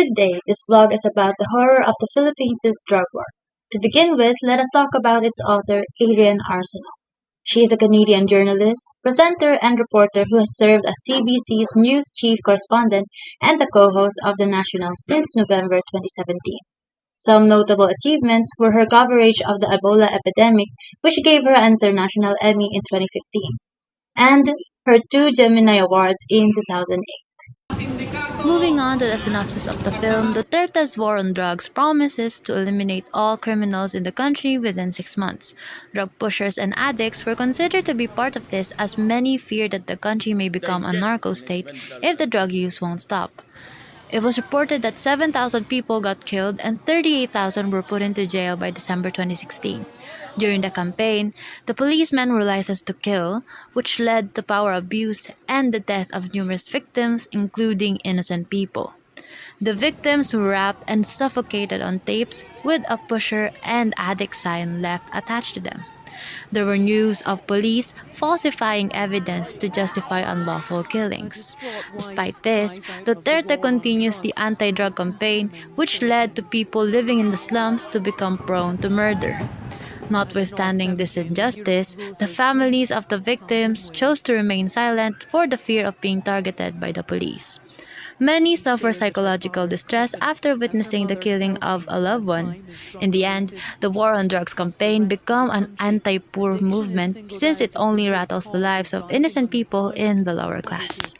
Good day. This vlog is about the horror of the Philippines' drug war. To begin with, let us talk about its author, Adrienne Arsenault. She is a Canadian journalist, presenter, and reporter who has served as CBC's news chief correspondent and the co-host of The National since November 2017. Some notable achievements were her coverage of the Ebola epidemic, which gave her an International Emmy in 2015, and her two Gemini Awards in 2008. Moving on to the synopsis of the film, Duterte's war on drugs promises to eliminate all criminals in the country within 6 months. Drug pushers and addicts were considered to be part of this, as many fear that the country may become a narco state if the drug use won't stop. It was reported that 7,000 people got killed and 38,000 were put into jail by December 2016. During the campaign, the policemen were licensed to kill, which led to power abuse and the death of numerous victims, including innocent people. The victims were wrapped and suffocated on tapes with a pusher and addict sign left attached to them. There were news of police falsifying evidence to justify unlawful killings. Despite this, Duterte continues the anti-drug campaign, which led to people living in the slums to become prone to murder. Notwithstanding this injustice, the families of the victims chose to remain silent for the fear of being targeted by the police. Many suffer psychological distress after witnessing the killing of a loved one. In the end, the war on drugs campaign became an anti-poor movement, since it only rattles the lives of innocent people in the lower class.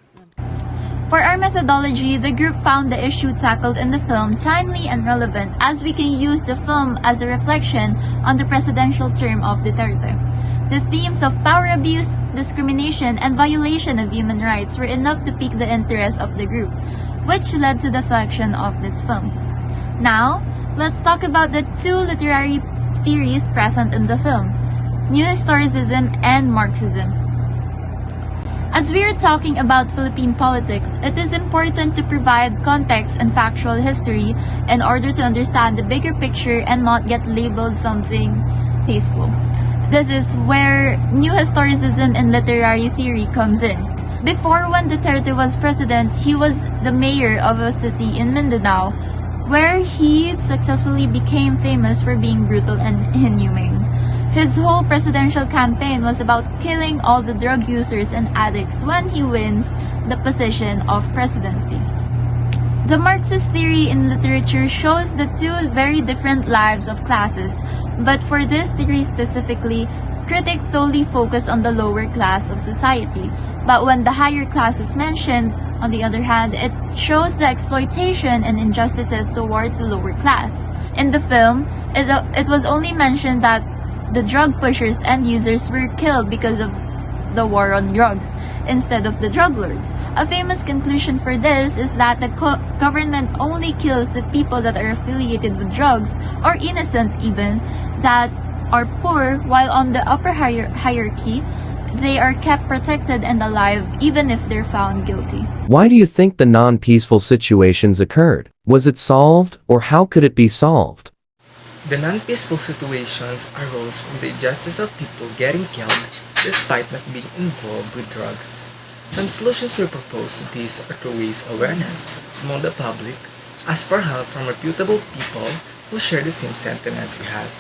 For our methodology, the group found the issue tackled in the film timely and relevant, as we can use the film as a reflection on the presidential term of Duterte. The themes of power abuse, discrimination, and violation of human rights were enough to pique the interest of the group, which led to the selection of this film. Now, let's talk about the two literary theories present in the film: New Historicism and Marxism. As we are talking about Philippine politics, it is important to provide context and factual history in order to understand the bigger picture and not get labeled something tasteful. This is where New Historicism and literary theory comes in. Before, when Duterte was president, he was the mayor of a city in Mindanao, where he successfully became famous for being brutal and inhumane. His whole presidential campaign was about killing all the drug users and addicts when he wins the position of presidency. The Marxist theory in literature shows the two very different lives of classes, but for this theory specifically, critics solely focus on the lower class of society. But when the higher class is mentioned, on the other hand, it shows the exploitation and injustices towards the lower class. In the film, it was only mentioned that the drug pushers and users were killed because of the war on drugs, instead of the drug lords. A famous conclusion for this is that the government only kills the people that are affiliated with drugs, or innocent even, that are poor, while on the upper hierarchy, they are kept protected and alive even if they're found guilty. Why do you think the non-peaceful situations occurred? Was it solved, or how could it be solved? The non-peaceful situations arose from the injustice of people getting killed despite not being involved with drugs. Some solutions were proposed to these are to raise awareness among the public, ask for help from reputable people who share the same sentiments you have,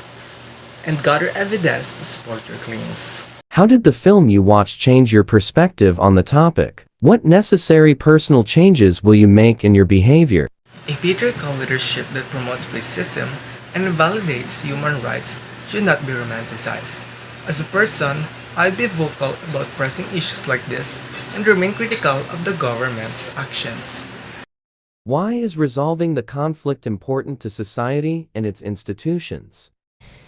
and gather evidence to support your claims. How did the film you watched change your perspective on the topic? What necessary personal changes will you make in your behavior? A patriarchal leadership that promotes racism and validates human rights should not be romanticized. As a person, I'd be vocal about pressing issues like this and remain critical of the government's actions. Why is resolving the conflict important to society and its institutions?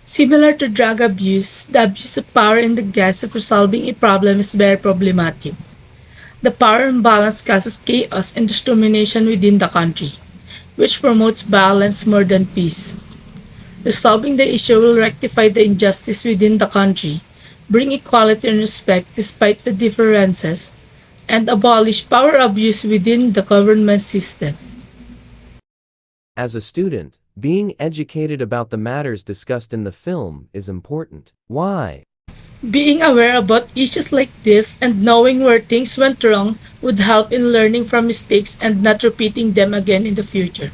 Similar to drug abuse, the abuse of power in the guise of resolving a problem is very problematic. The power imbalance causes chaos and discrimination within the country, which promotes violence more than peace. Resolving the issue will rectify the injustice within the country, bring equality and respect despite the differences, and abolish power abuse within the government system. As a student, being educated about the matters discussed in the film is important. Why? Being aware about issues like this and knowing where things went wrong would help in learning from mistakes and not repeating them again in the future.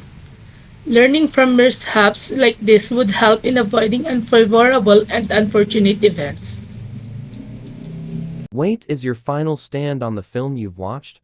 Learning from mishaps like this would help in avoiding unfavorable and unfortunate events. Wait, is your final stand on the film you've watched?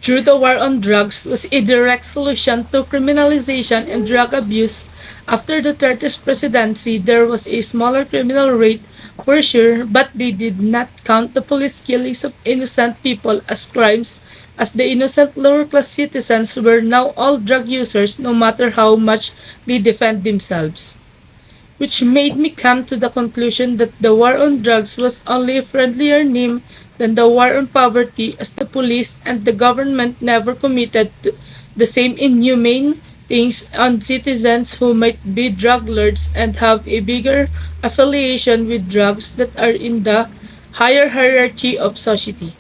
Through the war on drugs was a direct solution to criminalization and drug abuse. After Duterte's presidency, there was a smaller criminal rate for sure, but they did not count the police killings of innocent people as crimes, as the innocent lower class citizens were now all drug users no matter how much they defend themselves. Which made me come to the conclusion that the war on drugs was only a friendlier name than the war on poverty, as the police and the government never committed the same inhumane things on citizens who might be drug lords and have a bigger affiliation with drugs that are in the higher hierarchy of society.